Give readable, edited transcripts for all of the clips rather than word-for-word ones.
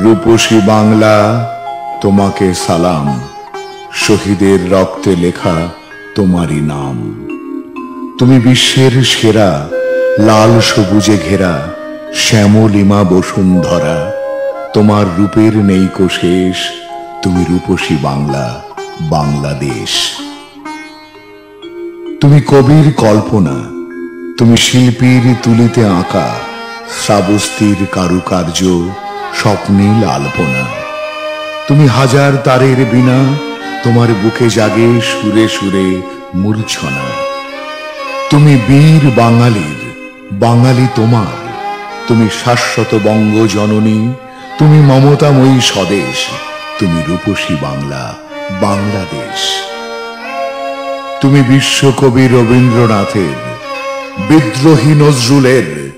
রূপসী বাংলা তোমাকে সালাম, শহীদের রক্তে লেখা তোমারই নাম। তুমি বিশ্বের সেরা, লাল সবুজে ঘেরা শ্যামলিমা বসুন্ধরা। তোমার রূপের নেই কো শেষ, তুমি রূপসী বাংলা, বাংলাদেশ। তুমি কবির কল্পনা, তুমি শিল্পীর তুলিতে আঁকা শ্রাবস্তির কারুকার্য, স্বপ্নীল আলপনা। তুমি হাজার তারের বীণা, তোমার বুকে জাগে সুরে সুরে মূর্ছনা। তুমি বীর বাঙালির, বাঙালি তোমার। তুমি শাশ্বত বঙ্গ জননী, তুমি মমতাময়ী স্বদেশ, তুমি রূপসী বাংলা, বাংলাদেশ। তুমি বিশ্বকবি রবীন্দ্রনাথের, বিদ্রোহী নজরুলের,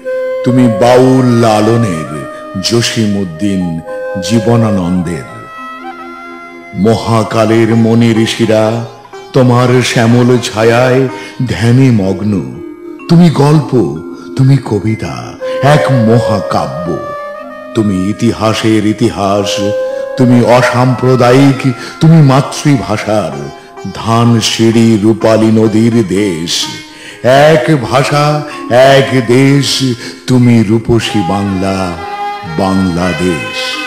তুমি বাউল লালনের, জসীমউদ্দিন জীবনানন্দের। মহাকালের মনি ঋষিরা তোমার শ্যামল ছায়ায় ধ্যানে মগ্ন। তুমি গল্প, তুমি কবিতা, এক মহাকাব্য। তুমি ইতিহাসের ইতিহাস, তুমি অসাম্প্রদায়িক, তুমি মাতৃভাষার ধান সিঁড়ি রূপালী নদীর দেশ। এক ভাষা, এক দেশ, তুমি রূপসী বাংলা, বাংলাদেশ।